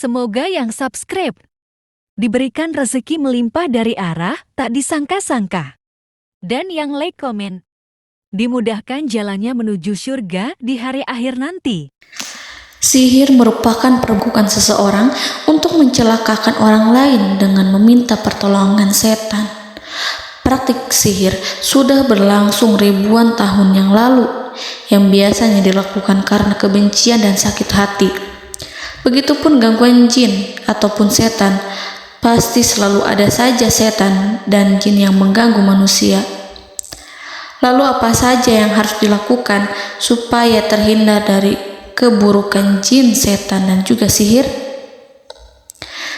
Semoga yang subscribe diberikan rezeki melimpah dari arah tak disangka-sangka. Dan yang like komen, dimudahkan jalannya menuju surga di hari akhir nanti. Sihir merupakan perbuatan seseorang untuk mencelakakan orang lain dengan meminta pertolongan setan. Praktik sihir sudah berlangsung ribuan tahun yang lalu, yang biasanya dilakukan karena kebencian dan sakit hati. Begitupun gangguan jin ataupun setan, pasti selalu ada saja setan dan jin yang mengganggu manusia. Lalu apa saja yang harus dilakukan supaya terhindar dari keburukan jin, setan, dan juga sihir?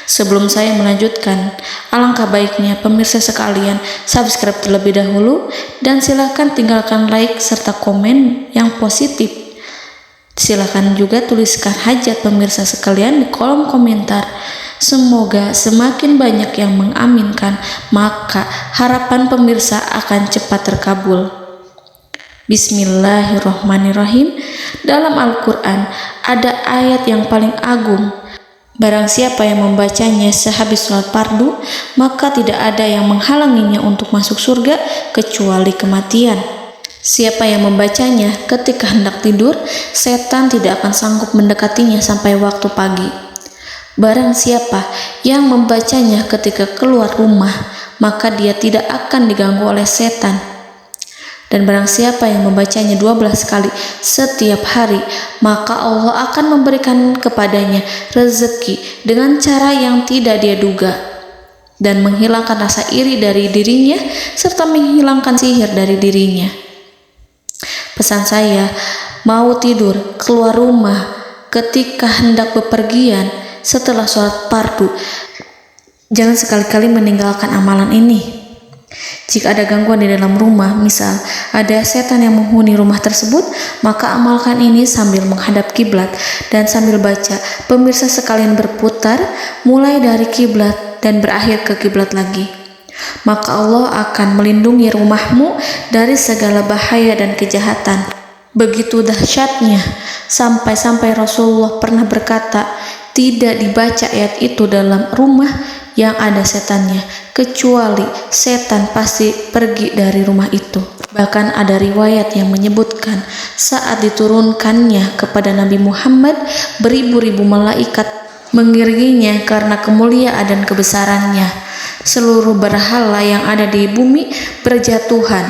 Sebelum saya melanjutkan, alangkah baiknya pemirsa sekalian subscribe terlebih dahulu dan silakan tinggalkan like serta komen yang positif. Silakan juga tuliskan hajat pemirsa sekalian di kolom komentar. Semoga semakin banyak yang mengaminkan, maka harapan pemirsa akan cepat terkabul. Bismillahirrahmanirrahim. Dalam Al-Quran ada ayat yang paling agung. Barang siapa yang membacanya sehabis sholat fardu, maka tidak ada yang menghalanginya untuk masuk surga kecuali kematian. Siapa yang membacanya ketika hendak tidur, setan tidak akan sanggup mendekatinya sampai waktu pagi. Barang siapa yang membacanya ketika keluar rumah, maka dia tidak akan diganggu oleh setan. Dan barang siapa yang membacanya 12 kali setiap hari, maka Allah akan memberikan kepadanya rezeki dengan cara yang tidak dia duga, dan menghilangkan rasa iri dari dirinya, serta menghilangkan sihir dari dirinya. Pesan saya, mau tidur, keluar rumah, ketika hendak bepergian, setelah sholat fardu, jangan sekali-kali meninggalkan amalan ini. Jika ada gangguan di dalam rumah, misal ada setan yang menghuni rumah tersebut, maka amalkan ini sambil menghadap kiblat dan sambil baca. Pemirsa sekalian berputar mulai dari kiblat dan berakhir ke kiblat lagi. Maka Allah akan melindungi rumahmu dari segala bahaya dan kejahatan. Begitu dahsyatnya, sampai-sampai Rasulullah pernah berkata, tidak dibaca ayat itu dalam rumah yang ada setannya, kecuali setan pasti pergi dari rumah itu. Bahkan ada riwayat yang menyebutkan saat diturunkannya kepada Nabi Muhammad, beribu-ribu malaikat mengiringinya karena kemuliaan dan kebesarannya. Seluruh berhala yang ada di bumi berjatuhan,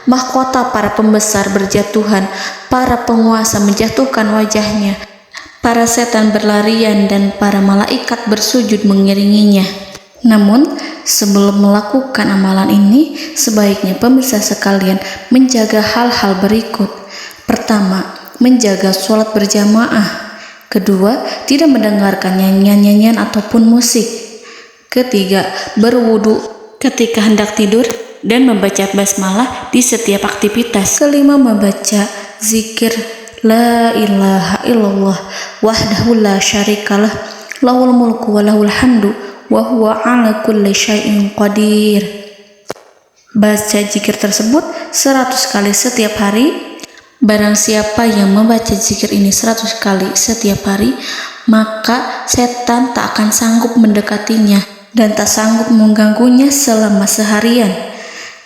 mahkota para pembesar berjatuhan, para penguasa menjatuhkan wajahnya, para setan berlarian, dan para malaikat bersujud mengiringinya. Namun, sebelum melakukan amalan ini, sebaiknya pemirsa sekalian menjaga hal-hal berikut. Pertama, menjaga sholat berjamaah. Kedua, tidak mendengarkan nyanyian-nyanyian ataupun musik. Ketiga, berwudu ketika hendak tidur dan membaca basmalah di setiap aktivitas. Kelima, membaca zikir la ilaha illallah wahdahu la syarikalah lahul mulku wa lahul hamdu wa huwa ala kulli syai'in qadir. Baca zikir tersebut 100 kali setiap hari. Barang siapa yang membaca zikir ini 100 kali setiap hari, maka setan tak akan sanggup mendekatinya dan tak sanggup mengganggunya selama seharian.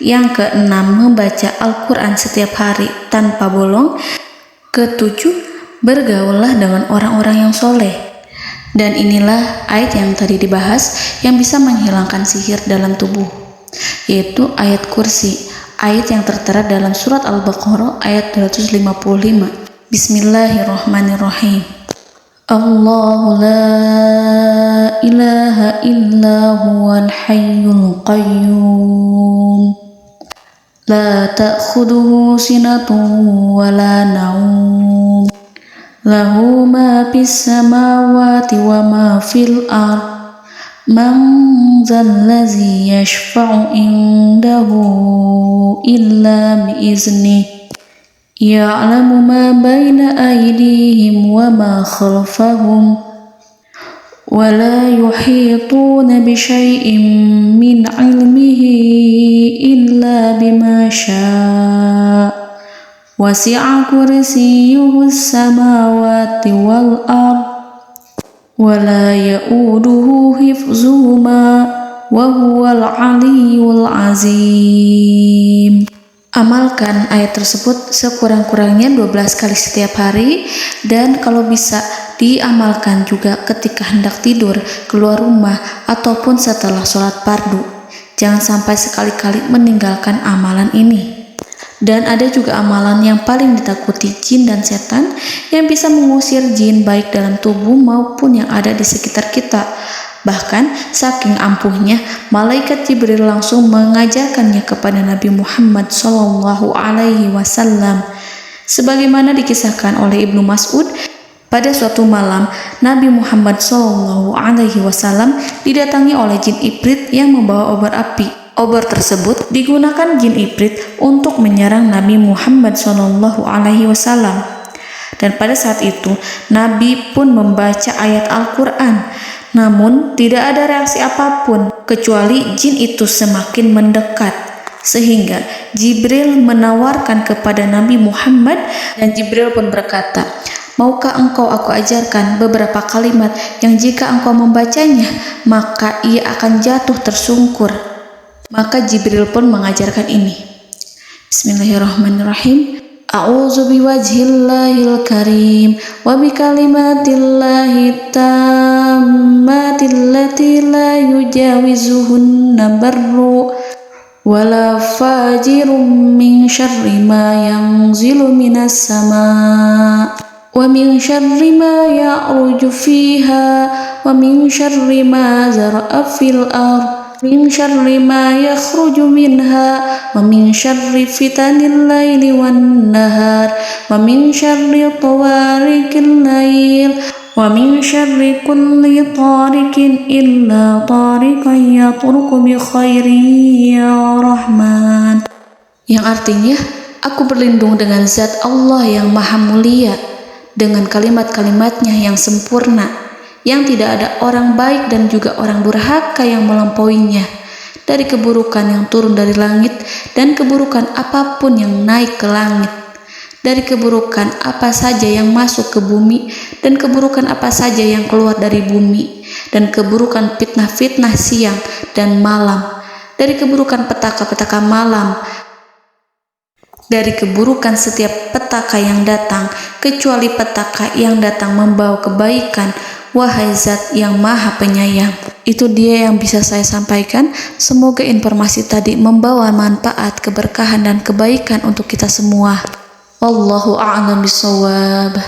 Yang keenam, membaca Al-Quran setiap hari tanpa bolong. Ketujuh, bergaullah dengan orang-orang yang soleh. Dan inilah ayat yang tadi dibahas yang bisa menghilangkan sihir dalam tubuh, yaitu ayat kursi, ayat yang tertera dalam surat Al-Baqarah ayat 255. Bismillahirrahmanirrahim. Allahu la ilaha illa huwal hayyul qayyum la ta'khuduhu sinatun wa la naum lahu ma fis samawati wa ma fil ard man zallazi yashfa'u indahu illa biiznihi ya'lamu ma baina aydihim wa ma khalfahum wa la yuhituna bi syai'in min 'ilmihi illa bima syaa' wasi'a kursiyyuhu as-samawati wal ard ولا يؤوده حفظهما وهو العلي العظيم. Amalkan ayat tersebut sekurang-kurangnya 12 kali setiap hari, dan kalau bisa diamalkan juga ketika hendak tidur, keluar rumah, ataupun setelah sholat fardu. Jangan sampai sekali-kali meninggalkan amalan ini. Dan ada juga amalan yang paling ditakuti jin dan setan, yang bisa mengusir jin baik dalam tubuh maupun yang ada di sekitar kita. Bahkan saking ampuhnya, malaikat Jibril langsung mengajarkannya kepada Nabi Muhammad SAW. Sebagaimana dikisahkan oleh Ibnu Mas'ud, pada suatu malam Nabi Muhammad SAW didatangi oleh jin Ifrit yang membawa obor api. Obor tersebut digunakan jin Ifrit untuk menyerang Nabi Muhammad SAW. Dan pada saat itu Nabi pun membaca ayat Al-Quran. Namun tidak ada reaksi apapun, kecuali jin itu semakin mendekat. Sehingga Jibril menawarkan kepada Nabi Muhammad, dan Jibril pun berkata, "Maukah engkau aku ajarkan beberapa kalimat yang jika engkau membacanya, maka ia akan jatuh tersungkur?" Maka Jibril pun mengajarkan ini. Bismillahirrahmanirrahim. A'udzu biwajhillahil karim wa bikalimatillahi tammatil lati la yujawizuhunna barru wala fajirum min syarri ma yanzilu minas sama wa min syarri ma ya'ruju fiha wa min syarri ma zara'a fil ardh min syarri ma yakhruju minha wa min syarri fitanil laili wan nahar wa min syarri tawarikil lail wa min syarri kulli tarikin illa tarikan yatruku bi khairin ya Rahman. Yang artinya, aku berlindung dengan zat Allah yang maha mulia, dengan kalimat-kalimatnya yang sempurna, yang tidak ada orang baik dan juga orang durhaka yang melampauinya, dari keburukan yang turun dari langit dan keburukan apapun yang naik ke langit, dari keburukan apa saja yang masuk ke bumi dan keburukan apa saja yang keluar dari bumi, dan keburukan fitnah-fitnah siang dan malam, dari keburukan petaka-petaka malam, dari keburukan setiap petaka yang datang, kecuali petaka yang datang membawa kebaikan. Wahai Zat yang Maha Penyayang. Itu dia yang bisa saya sampaikan. Semoga informasi tadi membawa manfaat, keberkahan dan kebaikan untuk kita semua. Wallahu a'lam bishawab.